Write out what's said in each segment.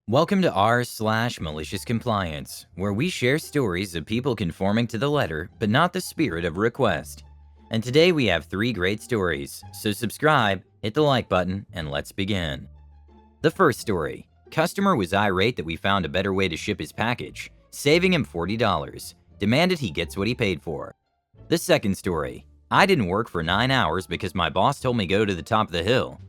Welcome to r/malicious compliance, where we share stories of people conforming to the letter but not the spirit of a request. And today we have 3 great stories, so subscribe, hit the like button, and let's begin. The first story: customer was irate that we found a better way to ship his package, saving him $40, demanded he gets what he paid for. The second story: I didn't work for 9 hours because my boss told me go to the top of the hill.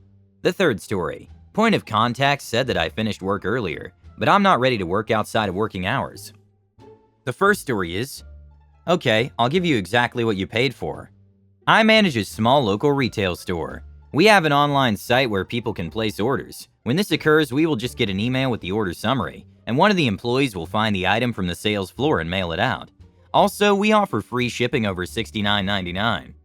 The third story: point of contact said that I finished work earlier, but I'm not ready to work outside of working hours. The first story is, okay, I'll give you exactly what you paid for. I manage a small local retail store. We have an online site where people can place orders. When this occurs, we will just get an email with the order summary, and one of the employees will find the item from the sales floor and mail it out. Also, we offer free shipping over $69.99.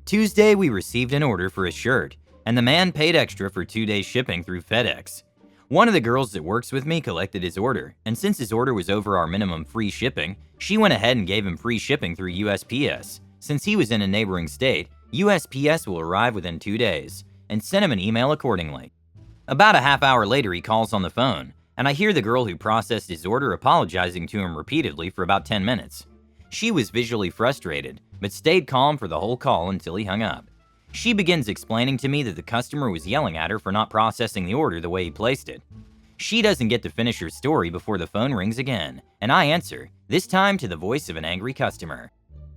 Tuesday, we received an order for a shirt, and the man paid extra for 2 days shipping through FedEx. One of the girls that works with me collected his order, and since his order was over our minimum free shipping, she went ahead and gave him free shipping through USPS. Since he was in a neighboring state, USPS will arrive within 2 days, and sent him an email accordingly. About a half hour later, he calls on the phone, and I hear the girl who processed his order apologizing to him repeatedly for about 10 minutes. She was visually frustrated, but stayed calm for the whole call until he hung up. She begins explaining to me that the customer was yelling at her for not processing the order the way he placed it. She doesn't get to finish her story before the phone rings again, and I answer, this time to the voice of an angry customer.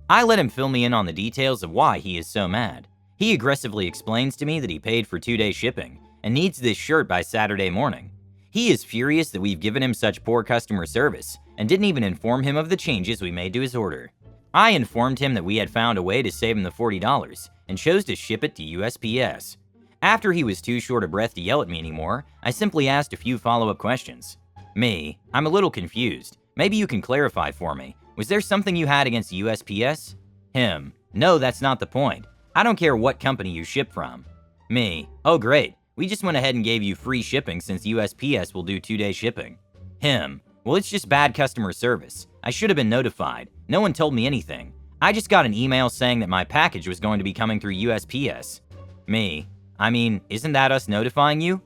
I let him fill me in on the details of why he is so mad. He aggressively explains to me that he paid for 2 days shipping and needs this shirt by Saturday morning. He is furious that we've given him such poor customer service and didn't even inform him of the changes we made to his order. I informed him that we had found a way to save him the $40 and chose to ship it to USPS. After he was too short of breath to yell at me anymore, I simply asked a few follow-up questions. Me: I'm a little confused. Maybe you can clarify for me. Was there something you had against USPS? Him: no, that's not the point. I don't care what company you ship from. Me: oh great, we just went ahead and gave you free shipping since USPS will do 2-day shipping. Him: well, it's just bad customer service. I should have been notified. No one told me anything. I just got an email saying that my package was going to be coming through USPS. Me: I mean, isn't that us notifying you?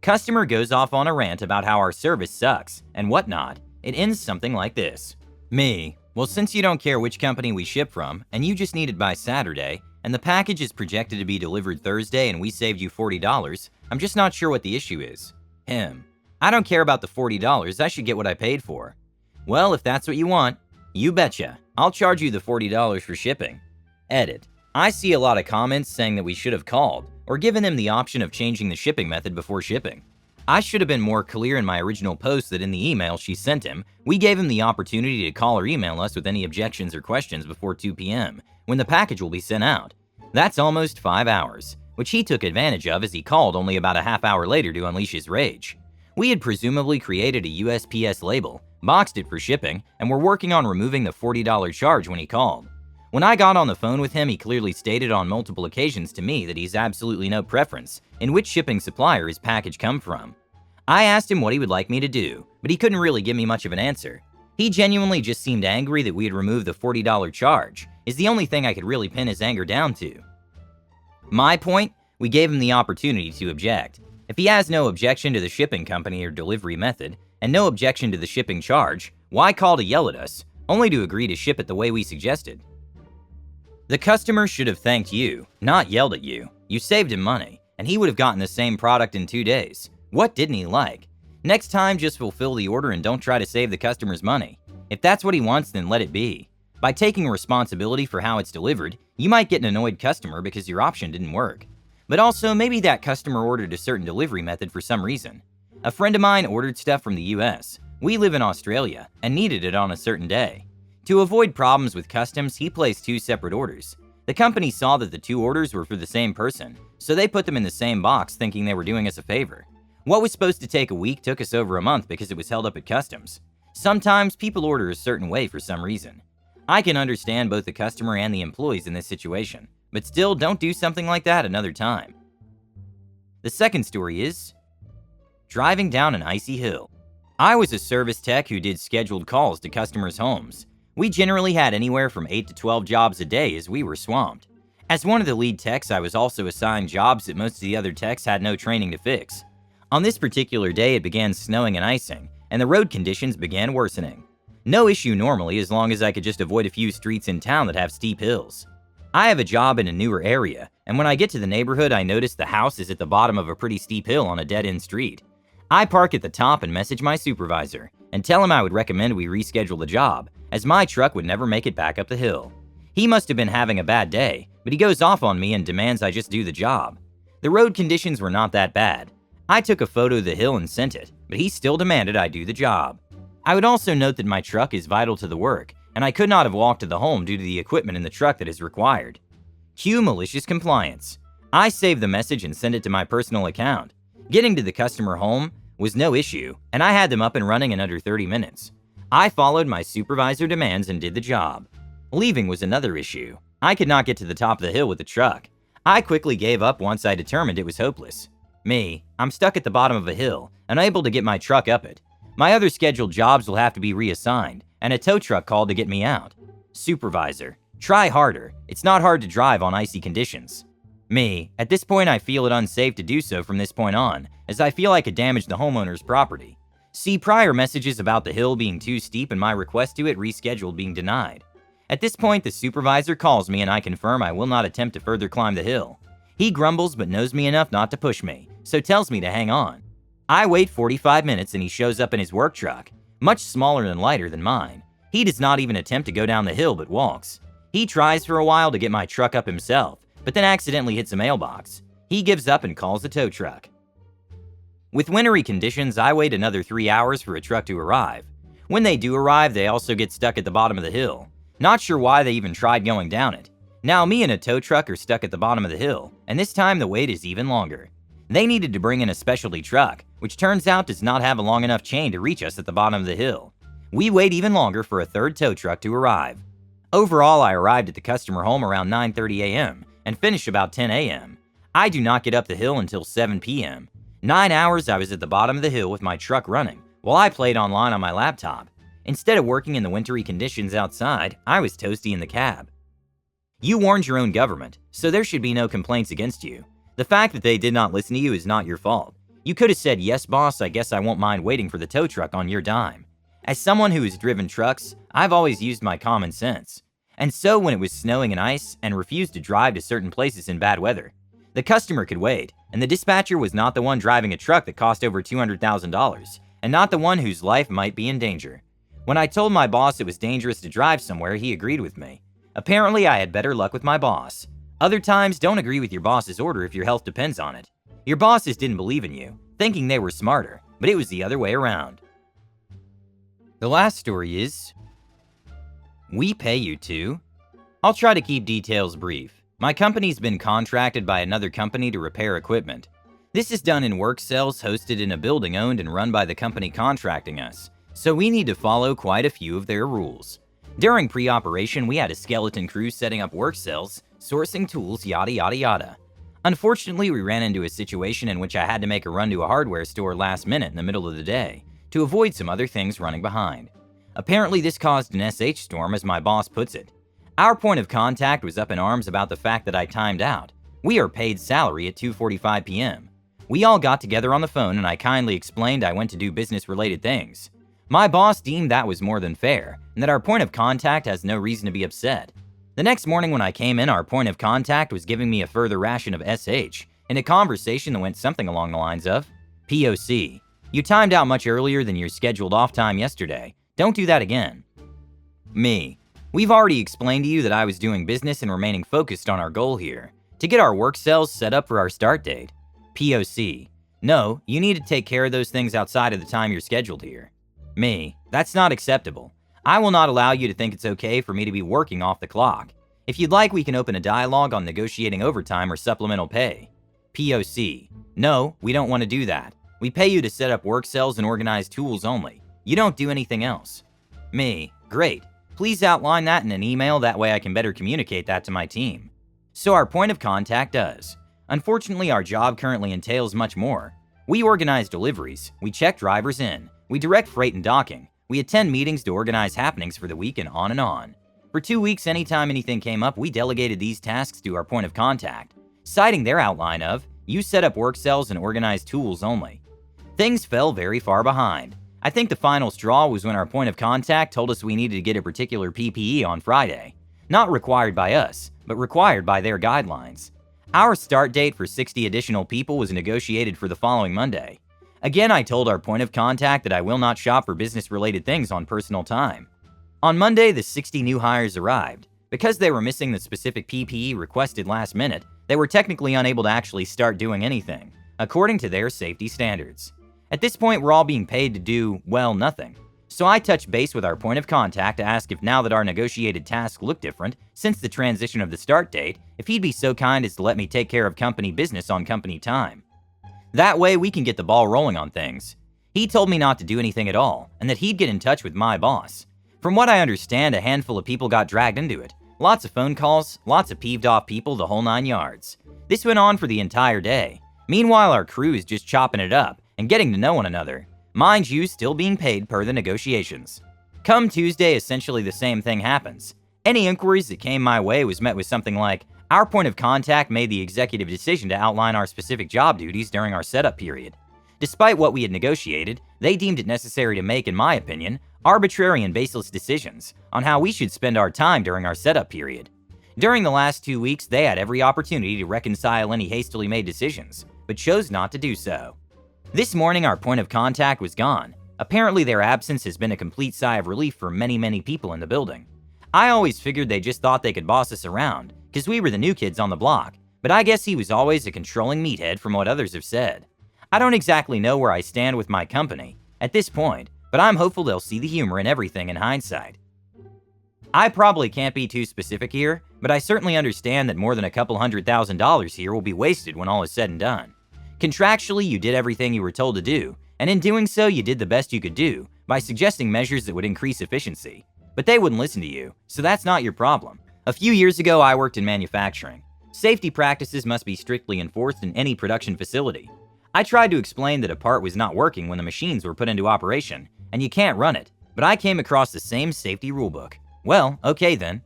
Customer goes off on a rant about how our service sucks and whatnot. It ends something like this. Me: well, since you don't care which company we ship from, and you just need it by Saturday, and the package is projected to be delivered Thursday and we saved you $40, I'm just not sure what the issue is. Him: I don't care about the $40, I should get what I paid for. Well, if that's what you want, you betcha. I'll charge you the $40 for shipping. Edit: I see a lot of comments saying that we should have called or given him the option of changing the shipping method before shipping. I should have been more clear in my original post that in the email she sent him, we gave him the opportunity to call or email us with any objections or questions before 2 p.m. when the package will be sent out. That's almost 5 hours, which he took advantage of as he called only about a half hour later to unleash his rage. We had presumably created a USPS label, boxed it for shipping, and were working on removing the $40 charge when he called. When I got on the phone with him, he clearly stated on multiple occasions to me that he's absolutely no preference in which shipping supplier his package come from. I asked him what he would like me to do, but he couldn't really give me much of an answer. He genuinely just seemed angry that we had removed the $40 charge, is the only thing I could really pin his anger down to. My point: we gave him the opportunity to object. If he has no objection to the shipping company or delivery method, and no objection to the shipping charge, why call to yell at us, only to agree to ship it the way we suggested? The customer should have thanked you, not yelled at you. You saved him money, and he would have gotten the same product in 2 days. What didn't he like? Next time, just fulfill the order and don't try to save the customer's money. If that's what he wants, then let it be. By taking responsibility for how it's delivered, you might get an annoyed customer because your option didn't work. But also, maybe that customer ordered a certain delivery method for some reason. A friend of mine ordered stuff from the US. We live in Australia and needed it on a certain day. To avoid problems with customs, he placed 2 separate orders. The company saw that the 2 orders were for the same person, so they put them in the same box thinking they were doing us a favor. What was supposed to take a week took us over a month because it was held up at customs. Sometimes people order a certain way for some reason. I can understand both the customer and the employees in this situation, but still, don't do something like that another time. The second story is driving down an icy hill. I was a service tech who did scheduled calls to customers' homes. We generally had anywhere from 8 to 12 jobs a day as we were swamped. As one of the lead techs, I was also assigned jobs that most of the other techs had no training to fix. On this particular day, it began snowing and icing, and the road conditions began worsening. No issue normally as long as I could just avoid a few streets in town that have steep hills. I have a job in a newer area, and when I get to the neighborhood, I notice the house is at the bottom of a pretty steep hill on a dead-end street. I park at the top and message my supervisor, and tell him I would recommend we reschedule the job, as my truck would never make it back up the hill. He must have been having a bad day, but he goes off on me and demands I just do the job. The road conditions were not that bad. I took a photo of the hill and sent it, but he still demanded I do the job. I would also note that my truck is vital to the work, and I could not have walked to the home due to the equipment in the truck that is required. Cue malicious compliance. I saved the message and sent it to my personal account. Getting to the customer home was no issue, and I had them up and running in under 30 minutes. I followed my supervisor demands and did the job. Leaving was another issue. I could not get to the top of the hill with the truck. I quickly gave up once I determined it was hopeless. I'm stuck at the bottom of a hill, unable to get my truck up it. My other scheduled jobs will have to be reassigned, and a tow truck called to get me out. Supervisor, try harder. It's not hard to drive on icy conditions. At this point I feel it unsafe to do so from this point on, as I feel I could damage the homeowner's property. See prior messages about the hill being too steep and my request to it rescheduled being denied. At this point, the supervisor calls me and I confirm I will not attempt to further climb the hill. He grumbles but knows me enough not to push me, so tells me to hang on. I wait 45 minutes and he shows up in his work truck, much smaller and lighter than mine. He does not even attempt to go down the hill but walks. He tries for a while to get my truck up himself, but then accidentally hits a mailbox. He gives up and calls the tow truck. With wintry conditions, I wait another 3 hours for a truck to arrive. When they do arrive, they also get stuck at the bottom of the hill. Not sure why they even tried going down it. Now me and a tow truck are stuck at the bottom of the hill, and this time the wait is even longer. They needed to bring in a specialty truck, which turns out does not have a long enough chain to reach us at the bottom of the hill. We wait even longer for a third tow truck to arrive. Overall, I arrived at the customer home around 9:30 a.m. and finished about 10 a.m. I do not get up the hill until 7 p.m. 9 hours I was at the bottom of the hill with my truck running, while I played online on my laptop. Instead of working in the wintry conditions outside, I was toasty in the cab. You warned your own government, so there should be no complaints against you. The fact that they did not listen to you is not your fault. You could have said, "Yes, boss, I guess I won't mind waiting for the tow truck on your dime." As someone who has driven trucks, I've always used my common sense. And so when it was snowing and ice and refused to drive to certain places in bad weather, the customer could wait, and the dispatcher was not the one driving a truck that cost over $200,000, and not the one whose life might be in danger. When I told my boss it was dangerous to drive somewhere, he agreed with me. Apparently, I had better luck with my boss. Other times, don't agree with your boss's order if your health depends on it. Your bosses didn't believe in you, thinking they were smarter, but it was the other way around. The last story is, we pay you to. I'll try to keep details brief. My company's been contracted by another company to repair equipment. This is done in work cells hosted in a building owned and run by the company contracting us, so we need to follow quite a few of their rules. During pre-operation, we had a skeleton crew setting up work cells, sourcing tools, yada yada yada. Unfortunately, we ran into a situation in which I had to make a run to a hardware store last minute in the middle of the day to avoid some other things running behind. Apparently, this caused an SH storm, as my boss puts it. Our point of contact was up in arms about the fact that I timed out. We are paid salary at 2:45 p.m. We all got together on the phone and I kindly explained I went to do business-related things. My boss deemed that was more than fair, and that our point of contact has no reason to be upset. The next morning when I came in, our point of contact was giving me a further ration of SH, in a conversation that went something along the lines of, "POC, you timed out much earlier than your scheduled off time yesterday. Don't do that again." We've already explained to you that I was doing business and remaining focused on our goal here, to get our work cells set up for our start date. POC, no, you need to take care of those things outside of the time you're scheduled here. That's not acceptable. I will not allow you to think it's okay for me to be working off the clock. If you'd like, we can open a dialogue on negotiating overtime or supplemental pay. POC, no, we don't want to do that. We pay you to set up work cells and organize tools only. You don't do anything else. Great. Please outline that in an email, that way I can better communicate that to my team. So our point of contact does. Unfortunately, our job currently entails much more. We organize deliveries, we check drivers in, we direct freight and docking, we attend meetings to organize happenings for the week, and on and on. For 2 weeks, anytime anything came up, we delegated these tasks to our point of contact, citing their outline of, "You set up work cells and organize tools only." Things fell very far behind. I think the final straw was when our point of contact told us we needed to get a particular PPE on Friday. Not required by us, but required by their guidelines. Our start date for 60 additional people was negotiated for the following Monday. Again, I told our point of contact that I will not shop for business-related things on personal time. On Monday, the 60 new hires arrived. Because they were missing the specific PPE requested last minute, they were technically unable to actually start doing anything, according to their safety standards. At this point, we're all being paid to do, well, nothing. So I touched base with our point of contact to ask if now that our negotiated task looked different since the transition of the start date, if he'd be so kind as to let me take care of company business on company time. That way we can get the ball rolling on things. He told me not to do anything at all, and that he'd get in touch with my boss. From what I understand, a handful of people got dragged into it. Lots of phone calls, lots of peeved off people, the whole 9 yards. This went on for the entire day. Meanwhile, our crew is just chopping it up and getting to know one another. Mind you, still being paid per the negotiations. Come Tuesday, essentially the same thing happens. Any inquiries that came my way was met with something like, our point of contact made the executive decision to outline our specific job duties during our setup period. Despite what we had negotiated, they deemed it necessary to make, in my opinion, arbitrary and baseless decisions on how we should spend our time during our setup period. During the last 2 weeks, they had every opportunity to reconcile any hastily made decisions, but chose not to do so. This morning, our point of contact was gone. Apparently, their absence has been a complete sigh of relief for many people in the building. I always figured they just thought they could boss us around, because we were the new kids on the block, but I guess he was always a controlling meathead from what others have said. I don't exactly know where I stand with my company at this point, but I'm hopeful they'll see the humor in everything in hindsight. I probably can't be too specific here, but I certainly understand that more than a couple $100,000 here will be wasted when all is said and done. Contractually, you did everything you were told to do, and in doing so, you did the best you could do by suggesting measures that would increase efficiency. But they wouldn't listen to you, so that's not your problem. A few years ago, I worked in manufacturing. Safety practices must be strictly enforced in any production facility. I tried to explain that a part was not working when the machines were put into operation, and you can't run it, but I came across the same safety rulebook. Well, okay then.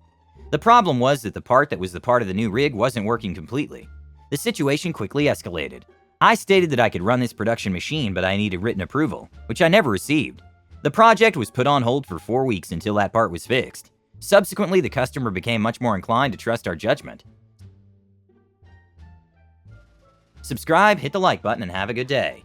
The problem was that the part that was the part of the new rig wasn't working completely. The situation quickly escalated. I stated that I could run this production machine, but I needed written approval, which I never received. The project was put on hold for 4 weeks until that part was fixed. Subsequently, the customer became much more inclined to trust our judgment. Subscribe, hit the like button, and have a good day.